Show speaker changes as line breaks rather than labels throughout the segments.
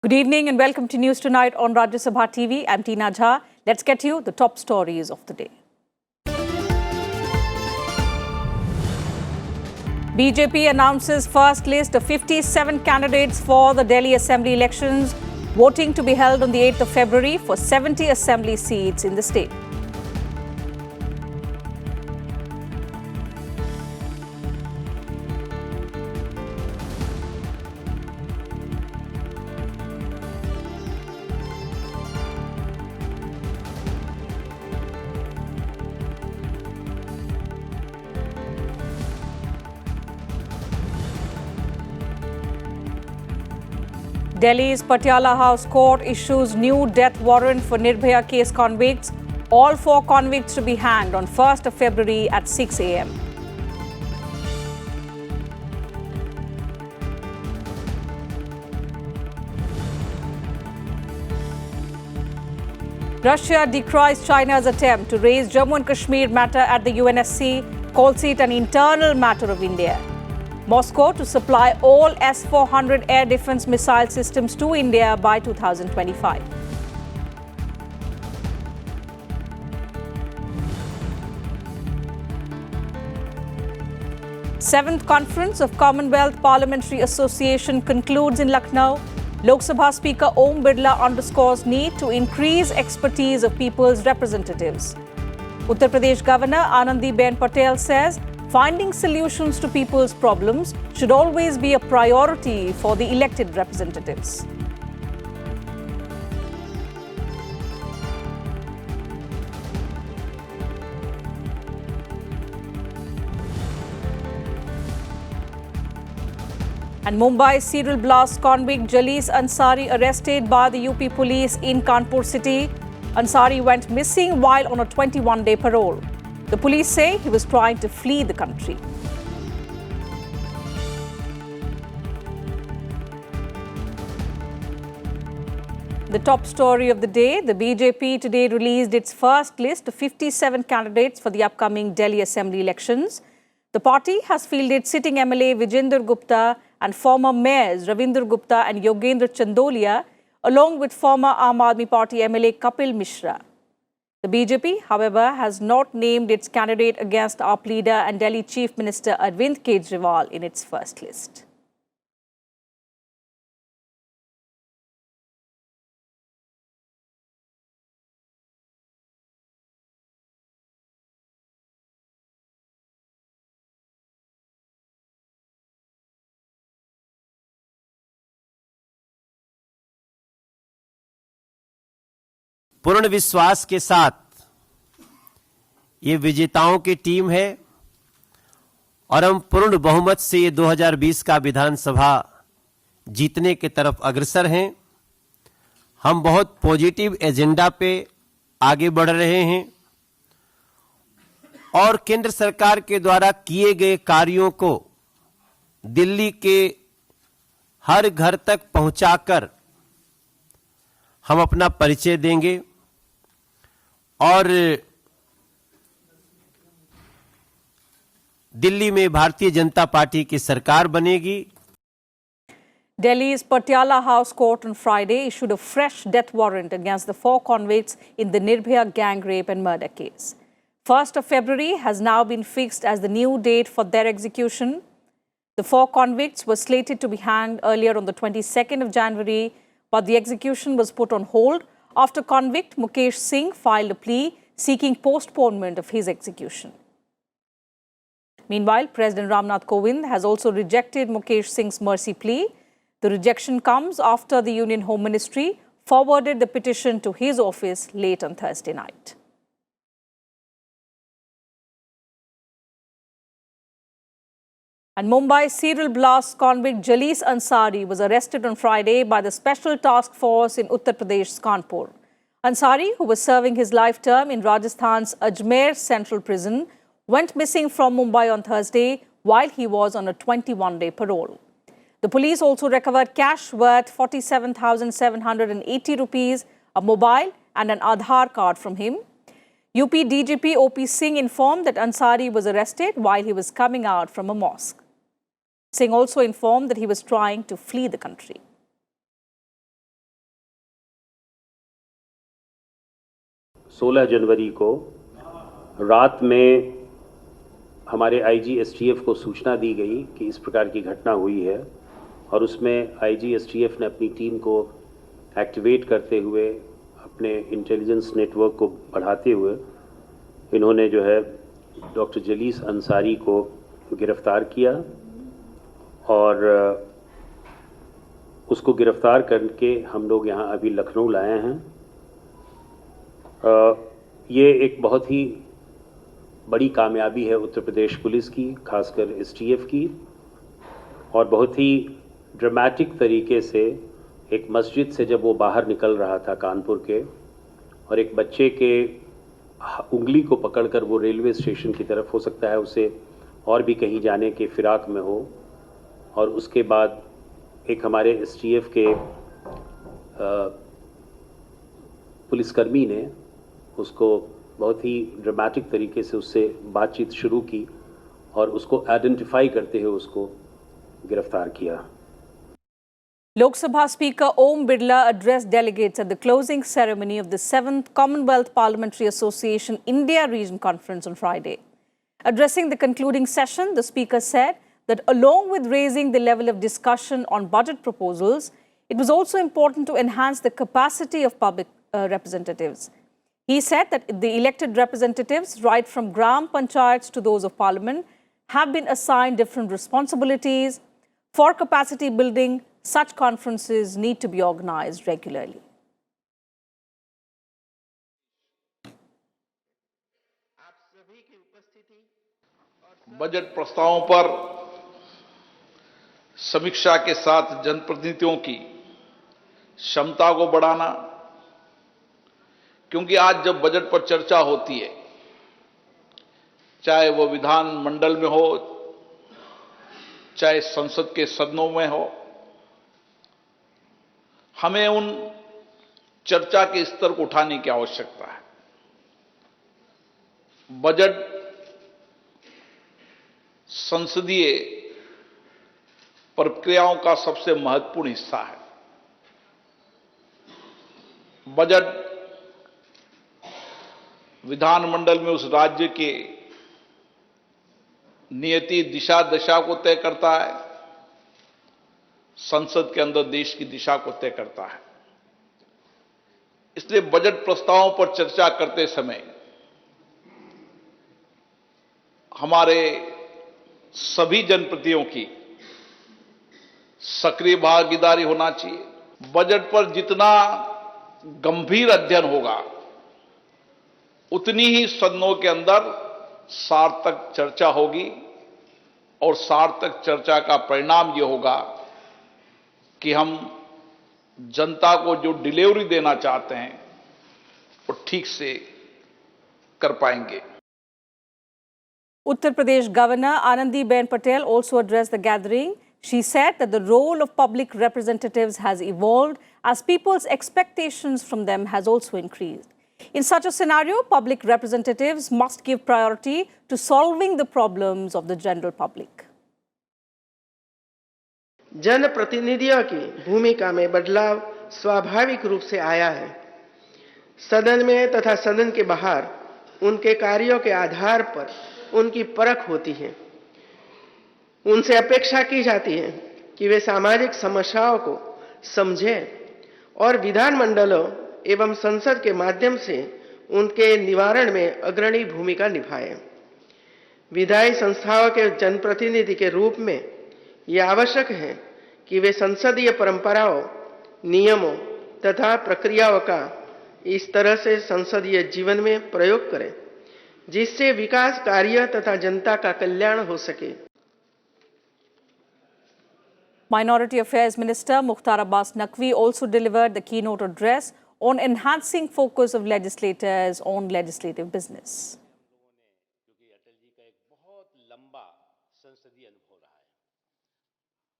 Good evening and welcome to News Tonight on Rajya Sabha TV. I'm Tina Jha. Let's get you the top stories of the day. BJP announces first list of 57 candidates for the Delhi Assembly elections, voting to be held on the 8th of February for 70 Assembly seats in the state. Delhi's Patiala House Court issues new death warrant for Nirbhaya case convicts. All 4 convicts to be hanged on 1st of February at 6 a.m. Russia decries China's attempt to raise Jammu and Kashmir matter at the UNSC, calls it an internal matter of India. Moscow to supply all S-400 air defense missile systems to India by 2025. Seventh Conference of Commonwealth Parliamentary Association concludes in Lucknow. Lok Sabha Speaker Om Birla underscores need to increase expertise of people's representatives. Uttar Pradesh Governor Anandiben Patel says finding solutions to people's problems should always be a priority for the elected representatives. And Mumbai serial blast convict Jalis Ansari arrested by the UP police in Kanpur city. Ansari went missing while on a 21-day parole. The police say he was trying to flee the country. The top story of the day, the BJP today released its first list of 57 candidates for the upcoming Delhi Assembly elections. The party has fielded sitting MLA Vijender Gupta and former mayors Ravinder Gupta and Yogendra Chandolia, along with former Aam Aadmi Party MLA Kapil Mishra. The BJP, however, has not named its candidate against AAP leader and Delhi Chief Minister Arvind Kejriwal in its first list.
पूर्ण विश्वास के साथ ये विजेताओं की team है और हम पूर्ण बहुमत से ये 2020 का विधानसभा जीतने की तरफ अग्रसर हैं। हम बहुत पॉजिटिव एजेंडा पे आगे बढ़ रहे हैं और केंद्र सरकार के द्वारा किए गए कार्यों को दिल्ली के हर घर तक पहुंचाकर हम अपना परिचय देंगे और दिल्ली में भारतीय जनता पार्टी की सरकार बनेगी।
Delhi's Patiala House Court on Friday issued a fresh death warrant against the 4 convicts in the Nirbhaya gang rape and murder case. 1st of February has now been fixed as the new date for their execution. The 4 convicts were slated to be hanged earlier on the 22nd of January, but the execution was put on hold after convict Mukesh Singh filed a plea seeking postponement of his execution. Meanwhile, President Ramnath Kovind has also rejected Mukesh Singh's mercy plea. The rejection comes after the Union Home Ministry forwarded the petition to his office late on Thursday night. And Mumbai serial blast convict Jalis Ansari was arrested on Friday by the Special Task Force in Uttar Pradesh's Kanpur. Ansari, who was serving his life term in Rajasthan's Ajmer Central Prison, went missing from Mumbai on Thursday while he was on a 21-day parole. The police also recovered cash worth 47,780 rupees, a mobile and an Aadhaar card from him. UP DGP OP Singh informed that Ansari was arrested while he was coming out from a mosque. Singh also informed that he was trying to flee the country.
16 जनवरी को रात में हमारे IG STF को सूचना दी गई कि इस प्रकार की घटना हुई है, और उसमें आईजी एसटीएफ ने अपनी टीम को एक्टिवेट करते हुए, अपने इंटेलिजेंस नेटवर्क को बढ़ाते हुए, इन्होंने जो है डॉक्टर जलीस अंसारी को गिरफ्तार किया और उसको गिरफ्तार करके हम लोग यहाँ अभी लखनऊ लाए हैं। ये एक बहुत ही बड़ी कामयाबी है उत्तर प्रदेश पुलिस की, खासकर एसटीएफ की, और बहुत ही ड्रामेटिक तरीके से एक मस्जिद से जब वो बाहर निकल रहा था कानपुर के, और एक बच्चे के उंगली को पकड़कर वो रेलवे स्टेशन की तरफ, हो सकता है उसे और भी कहीं जाने के फिराक में हो, और उसके बाद एक हमारे एसटीएफ के पुलिसकर्मी ने उसको बहुत ही ड्रामेटिक तरीके से उससे बातचीत शुरू की और उसको आइडेंटिफाई करते हुए उसको गिरफ्तार किया।
Lok Sabha Speaker Om Birla addressed delegates at the closing ceremony of the 7th Commonwealth Parliamentary Association India Region Conference on Friday. Addressing the concluding session, the Speaker said that along with raising the level of discussion on budget proposals, it was also important to enhance the capacity of public representatives. He said that the elected representatives, right from Gram Panchayats to those of Parliament, have been assigned different responsibilities. For capacity building, such conferences need to be organized regularly.
Budget प्रस्तावों पर समीक्षा के साथ जनप्रतिनिधियों की क्षमता को बढ़ाना, क्योंकि आज जब बजट पर चर्चा होती है, चाहे वो विधानमंडल में हो, चाहे संसद के सदनों में हो, हमें उन चर्चा के स्तर को उठाने की आवश्यकता है। बजट संसदीय प्रक्रियाओं का सबसे महत्वपूर्ण हिस्सा है। बजट विधानमंडल में उस राज्य के नियति दिशा दशा को तय करता है, संसद के अंदर देश की दिशा को तय करता है। इसलिए बजट प्रस्तावों पर चर्चा करते समय हमारे सभी जनप्रतिनिधियों की सक्रिय भागीदारी होना चाहिए। बजट पर जितना गंभीर अध्ययन होगा, उतनी ही सदनों के अंदर सार्थक चर्चा होगी, और सार्थक चर्चा का परिणाम यह होगा कि हम जनता को जो डिलीवरी देना चाहते हैं वो ठीक से कर पाएंगे।
Uttar Pradesh Governor Anandiben Patel also addressed the gathering. She said that the role of public representatives has evolved as people's expectations from them has also increased. In such a scenario, public representatives must give priority to solving the problems of the general public.
जनप्रतिनिधियों की भूमिका में बदलाव स्वाभाविक रूप से आया है। सदन में तथा सदन के बाहर उनके कार्यों के आधार पर उनकी परख होती है। उनसे अपेक्षा की जाती है कि वे सामाजिक समस्याओं को समझें और विधानमंडलों एवं संसद के माध्यम से उनके निवारण में अग्रणी भूमिका निभाएं। विधायी संस्थाओं के जनप्रतिनिधि के रूप में यह आवश्यक है कि वे संसदीय परंपराओं, नियमों तथा प्रक्रियाओं का इस तरह से संसदीय जीवन में प्रयोग करें जिससे विकास कार्य तथा जनता का कल्याण हो सके।
Minority Affairs Minister Mukhtar Abbas Naqvi also delivered the keynote address on enhancing focus of legislators on legislative business.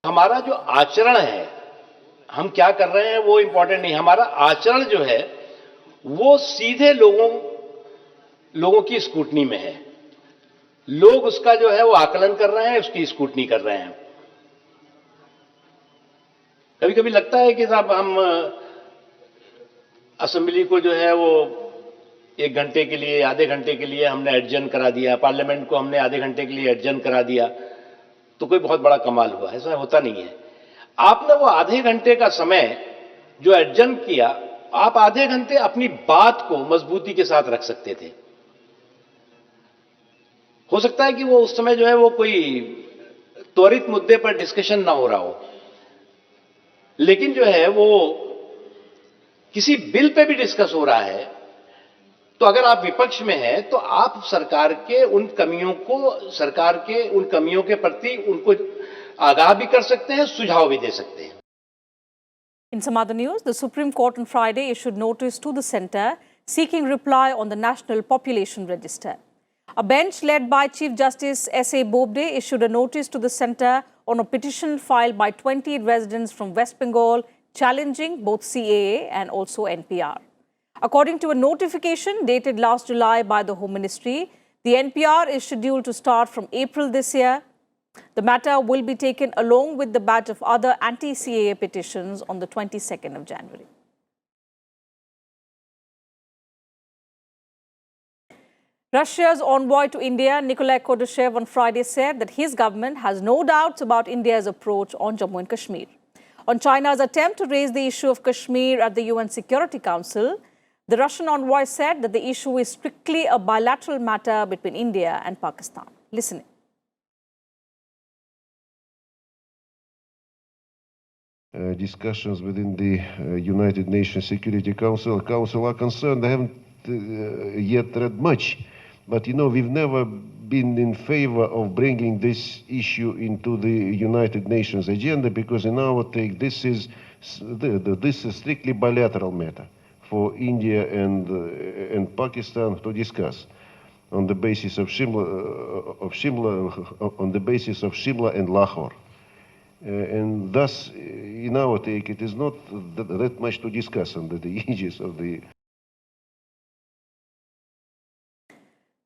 हमारा जो आचरण है, हम क्या कर रहे हैं वो इंपॉर्टेंट नहीं, हमारा आचरण जो है वो सीधे लोगों की स्क्रूटनी में है। लोग उसका जो है वो आकलन कर रहे हैं, उसकी स्क्रूटनी कर रहे हैं। कभी कभी लगता है कि साहब हम असेंबली को जो है वो 1 घंटे के लिए, आधे घंटे के लिए हमने एडजर्न करा दिया, पार्लियामेंट को हमने आधे घंटे के लिए एडजर्न करा दिया, तो कोई बहुत बड़ा कमाल हुआ। ऐसा होता नहीं है। आपने वो आधे घंटे का समय जो एडजर्न किया, आप आधे घंटे अपनी बात को मजबूती के साथ रख सकते थे। हो सकता है कि वो उस समय जो है वो कोई त्वरित मुद्दे पर डिस्कशन ना हो रहा हो, लेकिन जो है वो किसी बिल पे भी डिस्कस हो रहा है, तो अगर आप विपक्ष में हैं तो आप सरकार के उन कमियों के प्रति उनको आगाह भी कर सकते हैं, सुझाव भी दे सकते हैं।
In some other news, the Supreme Court on Friday issued notice to the centre seeking reply on the National Population Register. A bench led by Chief Justice S.A. Bobde issued a notice to the centre on a petition filed by 28 residents from West Bengal challenging both CAA and also NPR. According to a notification dated last July by the Home Ministry, the NPR is scheduled to start from April this year. The matter will be taken along with the batch of other anti-CAA petitions on the 22nd of January. Russia's envoy to India, Nikolai Kudryashov, on Friday said that his government has no doubts about India's approach on Jammu and Kashmir. On China's attempt to raise the issue of Kashmir at the UN Security Council, the Russian envoy said that the issue is strictly a bilateral matter between India and Pakistan. Listen.
Discussions within the United Nations Security Council are concerned. I haven't yet read much, but we've never been in favor of bringing this issue into the United Nations agenda, because in our take this is a strictly bilateral matter for India and Pakistan to discuss on the basis of Shimla and Lahore. And thus, in our take, it is not that much to discuss under the aegis of the...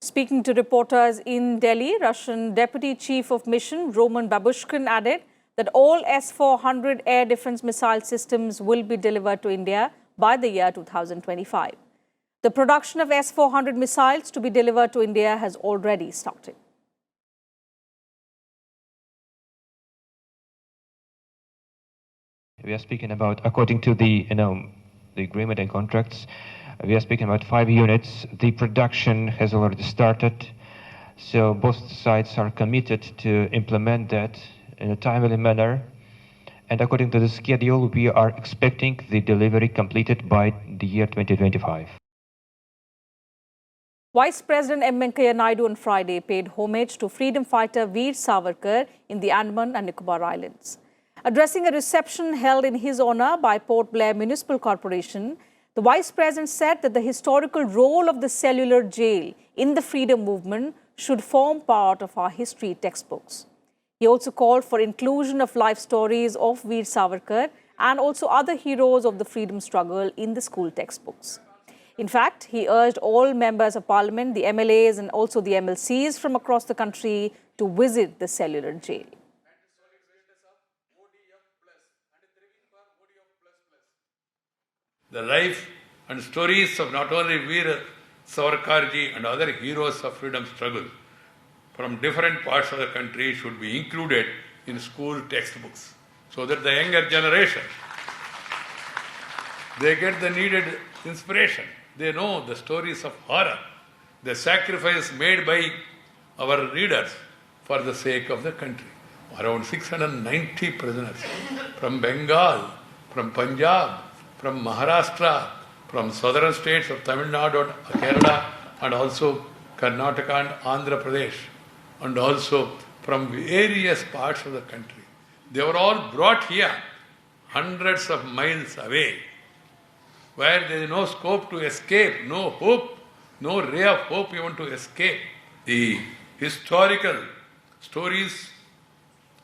Speaking to reporters in Delhi, Russian Deputy Chief of Mission Roman Babushkin added that all S-400 air defense missile systems will be delivered to India by the year 2025. The production of S-400 missiles to be delivered to India has already started.
We are speaking about, according to the agreement and contracts, we are speaking about 5 units. The production has already started, so both sides are committed to implement that in a timely manner. And according to the schedule, we are expecting the delivery completed by the year 2025.
Vice President M. Venkaiah Naidu on Friday paid homage to freedom fighter Veer Savarkar in the Andaman and Nicobar Islands. Addressing a reception held in his honour by Port Blair Municipal Corporation, the Vice President said that the historical role of the cellular jail in the freedom movement should form part of our history textbooks. He also called for inclusion of life stories of Veer Savarkar and also other heroes of the freedom struggle in the school textbooks. In fact, he urged all members of parliament, the MLAs and also the MLCs from across the country to visit the cellular jail.
The life and stories of not only Veer Savarkarji and other heroes of freedom struggle from different parts of the country should be included in school textbooks, so that the younger generation, they get the needed inspiration. They know the stories of horror, the sacrifice made by our leaders for the sake of the country. Around 690 prisoners from Bengal, from Punjab, from Maharashtra, from southern states of Tamil Nadu and Kerala, and also Karnataka and Andhra Pradesh, and also from various parts of the country. They were all brought here, hundreds of miles away, where there is no scope to escape, no hope, no ray of hope even to escape. The historical stories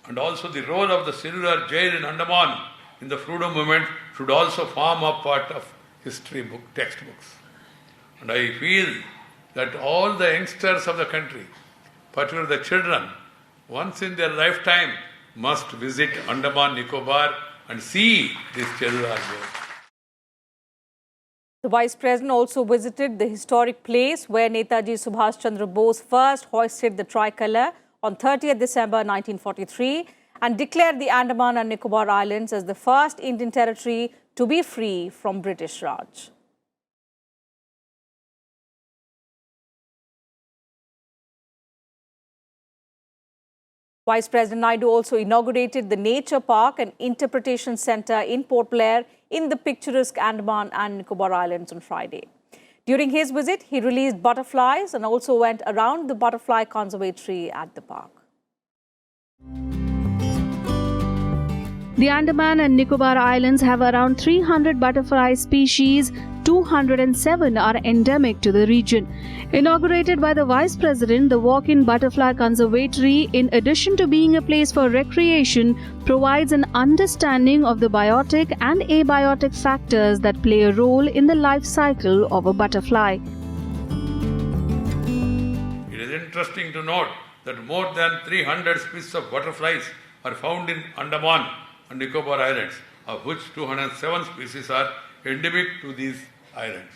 and also the role of the cellular jail in Andaman in the freedom movement should also form a part of history book textbooks. And I feel that all the youngsters of the country, particularly the children, once in their lifetime must visit Andaman Nicobar and see this cellular jail.
The Vice President also visited the historic place where Netaji Subhash Chandra Bose first hoisted the tricolour on 30th December 1943 and declared the Andaman and Nicobar Islands as the first Indian territory to be free from British Raj. Vice President Naidu also inaugurated the Nature Park and Interpretation Centre in Port Blair in the picturesque Andaman and Nicobar Islands on Friday. During his visit, he released butterflies and also went around the butterfly conservatory at the park.
The Andaman and Nicobar Islands have around 300 butterfly species. 207 are endemic to the region. Inaugurated by the Vice President, the walk-in butterfly conservatory, in addition to being a place for recreation, provides an understanding of the biotic and abiotic factors that play a role in the life cycle of a butterfly.
It is interesting to note that more than 300 species of butterflies are found in Andaman and Nicobar Islands, of which 207 species are endemic to these islands.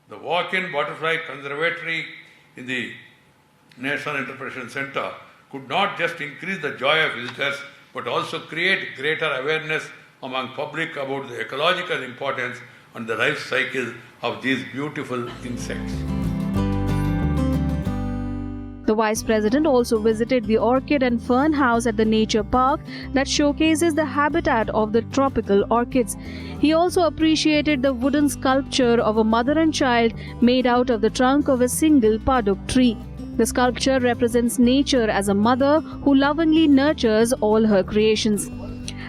The walk-in butterfly conservatory in the National Interpretation Centre could not just increase the joy of visitors but also create greater awareness among public about the ecological importance and the life cycle of these beautiful insects.
The Vice President also visited the Orchid and Fern House at the Nature Park that showcases the habitat of the tropical orchids. He also appreciated the wooden sculpture of a mother and child made out of the trunk of a single paduk tree. The sculpture represents nature as a mother who lovingly nurtures all her creations.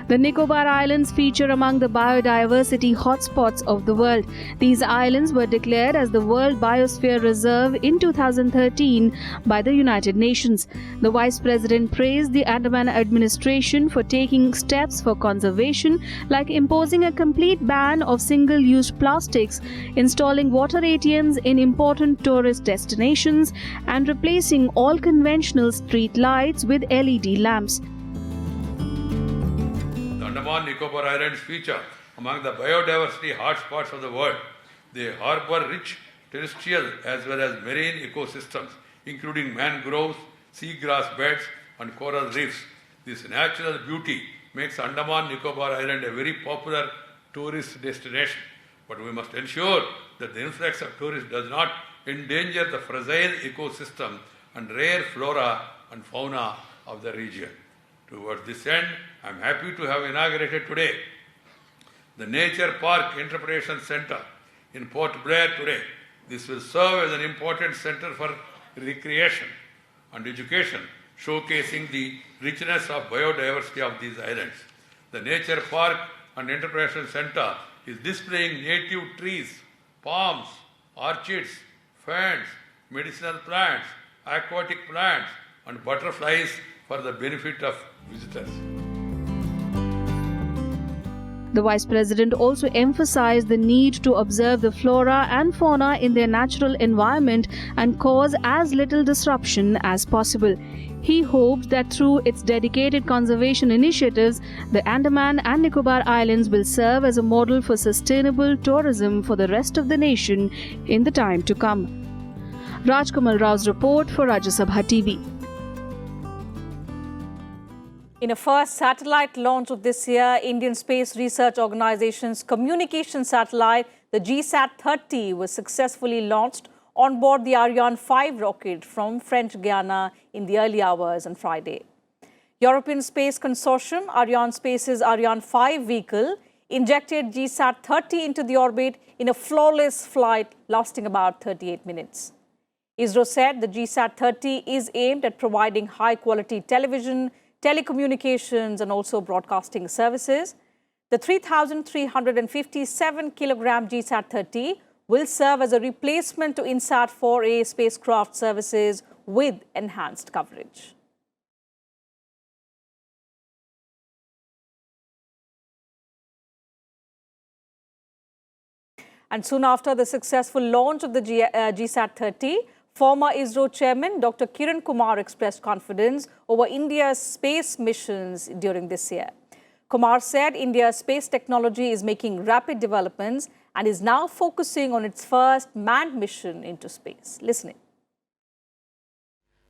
The Nicobar Islands feature among the biodiversity hotspots of the world. These islands were declared as the World Biosphere Reserve in 2013 by the United Nations. The Vice President praised the Andaman administration for taking steps for conservation, like imposing a complete ban of single-use plastics, installing water ATMs in important tourist destinations, and replacing all conventional street lights with LED lamps.
Andaman Nicobar Islands feature among the biodiversity hotspots of the world. They harbor rich terrestrial as well as marine ecosystems, including mangroves, seagrass beds, and coral reefs. This natural beauty makes Andaman Nicobar Island a very popular tourist destination. But we must ensure that the influx of tourists does not endanger the fragile ecosystem and rare flora and fauna of the region. Towards this end, I am happy to have inaugurated today the Nature Park Interpretation Centre in Port Blair today. This will serve as an important centre for recreation and education, showcasing the richness of biodiversity of these islands. The Nature Park and Interpretation Centre is displaying native trees, palms, orchids, ferns, medicinal plants, aquatic plants, and butterflies for the benefit of visitors.
The Vice President also emphasized the need to observe the flora and fauna in their natural environment and cause as little disruption as possible. He hoped that through its dedicated conservation initiatives, the Andaman and Nicobar Islands will serve as a model for sustainable tourism for the rest of the nation in the time to come. Rajkamal Rao's report for Rajya Sabha TV.
In a first satellite launch of this year, Indian Space Research Organization's communication satellite, the GSAT-30, was successfully launched on board the Ariane 5 rocket from French Guiana in the early hours on Friday. European Space Consortium, Ariane Space's Ariane 5 vehicle, injected GSAT-30 into the orbit in a flawless flight lasting about 38 minutes. ISRO said the GSAT-30 is aimed at providing high-quality television, telecommunications and also broadcasting services. The 3,357 kilogram GSAT-30 will serve as a replacement to INSAT-4A spacecraft services with enhanced coverage. And soon after the successful launch of the GSAT-30, former ISRO chairman Dr. Kiran Kumar expressed confidence over India's space missions during this year. Kumar said India's space technology is making rapid developments and is now focusing on its first manned mission into space. Listening.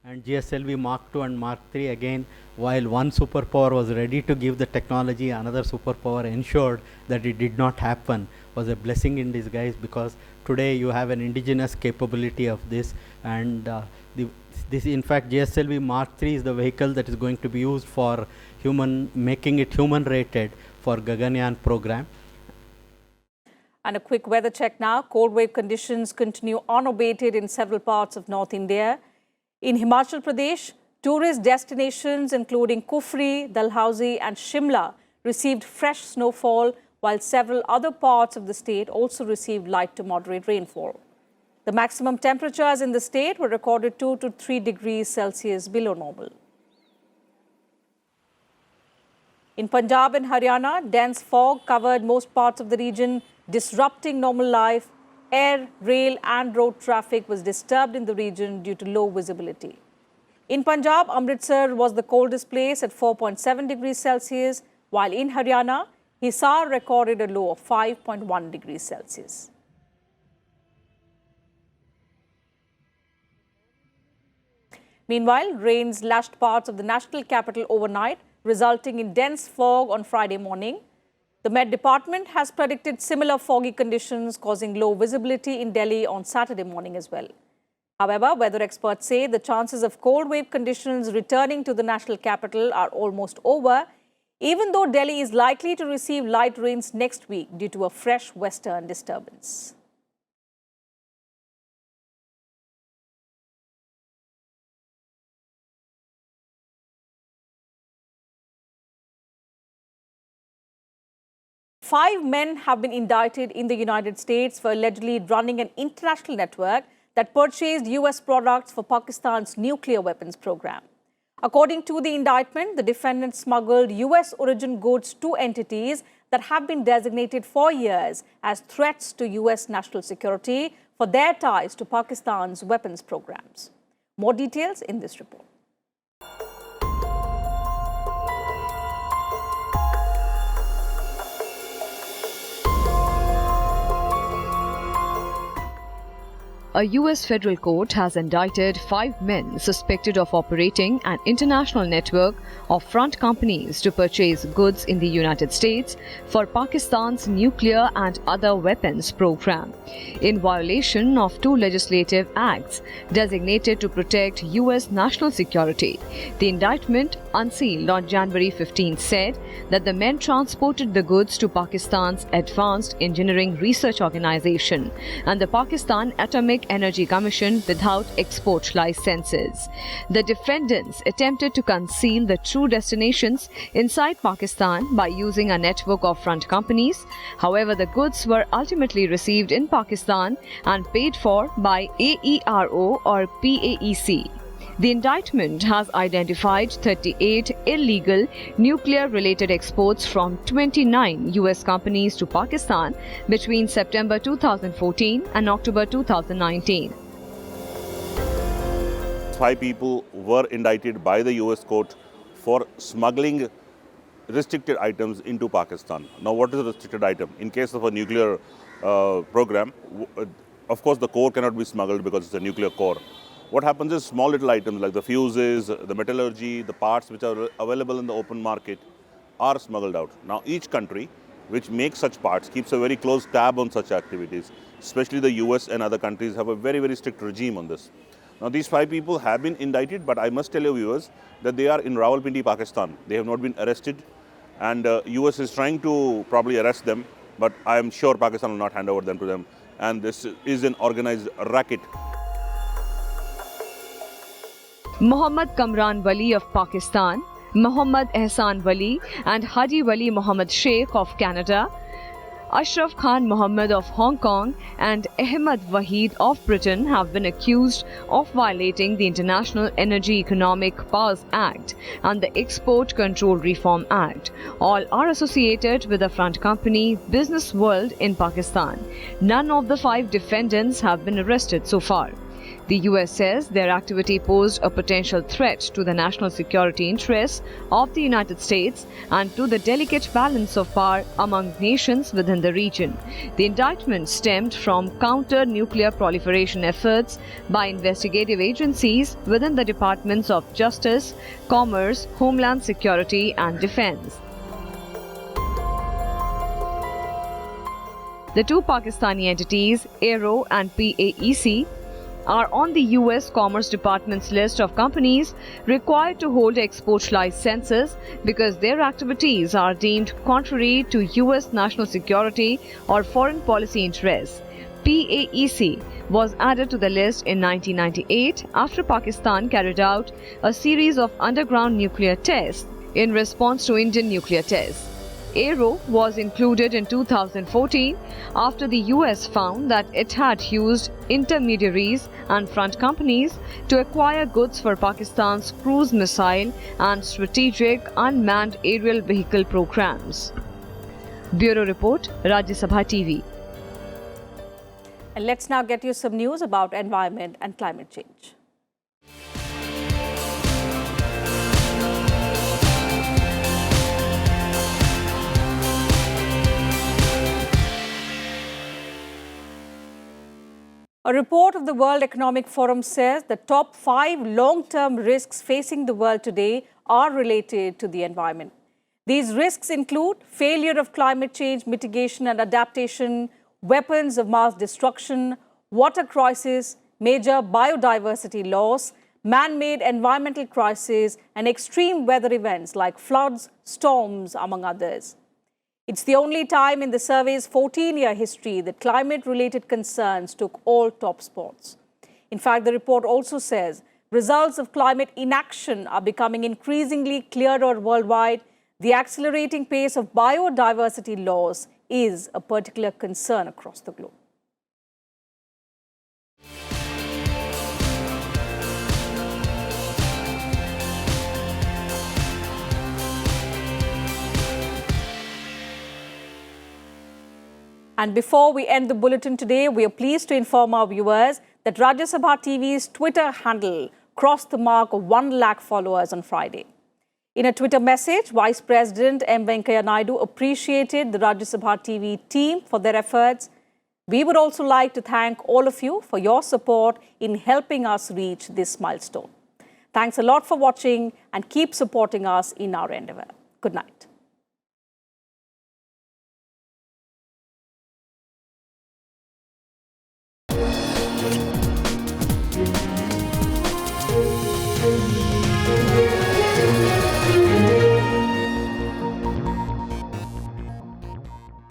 And GSLV Mark II and Mark III, again, while one superpower was ready to give the technology, another superpower ensured that it did not happen, was a blessing in disguise, because today you have an indigenous capability of this, and this in fact GSLV Mark III is the vehicle that is going to be used for making it human rated for Gaganyaan program.
And a quick weather check now. Cold wave conditions continue unabated in several parts of North India. In Himachal Pradesh, tourist destinations including Kufri, Dalhousie and Shimla received fresh snowfall, while several other parts of the state also received light to moderate rainfall. The maximum temperatures in the state were recorded 2 to 3 degrees Celsius below normal. In Punjab and Haryana, dense fog covered most parts of the region, disrupting normal life. Air, rail and road traffic was disturbed in the region due to low visibility. In Punjab, Amritsar was the coldest place at 4.7 degrees Celsius, while in Haryana, Hisar recorded a low of 5.1 degrees Celsius. Meanwhile, rains lashed parts of the national capital overnight, resulting in dense fog on Friday morning. The Met Department has predicted similar foggy conditions, causing low visibility in Delhi on Saturday morning as well. However, weather experts say the chances of cold wave conditions returning to the national capital are almost over, even though Delhi is likely to receive light rains next week due to a fresh western disturbance. Five men have been indicted in the United States for allegedly running an international network that purchased US products for Pakistan's nuclear weapons program. According to the indictment, the defendants smuggled US origin goods to entities that have been designated for years as threats to US national security for their ties to Pakistan's weapons programs. More details in this report.
A US federal court has indicted 5 men suspected of operating an international network of front companies to purchase goods in the United States for Pakistan's nuclear and other weapons program, in violation of 2 legislative acts designated to protect US national security. The indictment, unsealed on January 15, said that the men transported the goods to Pakistan's Advanced Engineering Research Organization and the Pakistan Atomic Energy Commission without export licenses. The defendants attempted to conceal the true destinations inside Pakistan by using a network of front companies. However, the goods were ultimately received in Pakistan and paid for by AERO or PAEC. The indictment has identified 38 illegal nuclear-related exports from 29 US companies to Pakistan between September 2014 and October 2019.
5 people were indicted by the US court for smuggling restricted items into Pakistan. Now, what is a restricted item? In case of a nuclear program, of course, the core cannot be smuggled because it's a nuclear core. What happens is small little items like the fuses, the metallurgy, the parts which are available in the open market are smuggled out. Now, each country which makes such parts keeps a very close tab on such activities, especially the US and other countries have a very, very strict regime on this. Now, these 5 people have been indicted, but I must tell you viewers that they are in Rawalpindi, Pakistan. They have not been arrested, and US is trying to probably arrest them, but I am sure Pakistan will not hand over them to them, and this is an organized racket.
Mohammad Kamran Wali of Pakistan, Mohammad Ehsan Wali and Hadi Wali Mohammad Sheikh of Canada, Ashraf Khan Mohammed of Hong Kong and Ahmed Wahid of Britain have been accused of violating the International Energy Economic Powers Act and the Export Control Reform Act. All are associated with the front company Business World in Pakistan. None of the 5 defendants have been arrested so far. The US says their activity posed a potential threat to the national security interests of the United States and to the delicate balance of power among nations within the region. The indictment stemmed from counter-nuclear proliferation efforts by investigative agencies within the Departments of Justice, Commerce, Homeland Security and Defense. The two Pakistani entities, ISRO and PAEC, are on the US Commerce Department's list of companies required to hold export licenses because their activities are deemed contrary to US national security or foreign policy interests. PAEC was added to the list in 1998 after Pakistan carried out a series of underground nuclear tests in response to Indian nuclear tests. ISRO was included in 2014 after the US found that it had used intermediaries and front companies to acquire goods for Pakistan's cruise missile and strategic unmanned aerial vehicle programs. Bureau Report, Rajya Sabha TV.
And let's now get you some news about environment and climate change. A report of the World Economic Forum says the top 5 long-term risks facing the world today are related to the environment. These risks include failure of climate change mitigation and adaptation, weapons of mass destruction, water crisis, major biodiversity loss, man-made environmental crises, and extreme weather events like floods, storms, among others. It's the only time in the survey's 14-year history that climate-related concerns took all top spots. In fact, the report also says results of climate inaction are becoming increasingly clearer worldwide. The accelerating pace of biodiversity loss is a particular concern across the globe. And before we end the bulletin today, we are pleased to inform our viewers that Rajya Sabha TV's Twitter handle crossed the mark of 1 lakh followers on Friday. In a Twitter message, Vice President M. Venkaiah Naidu appreciated the Rajya Sabha TV team for their efforts. We would also like to thank all of you for your support in helping us reach this milestone. Thanks a lot for watching and keep supporting us in our endeavor. Good night.
Thank you.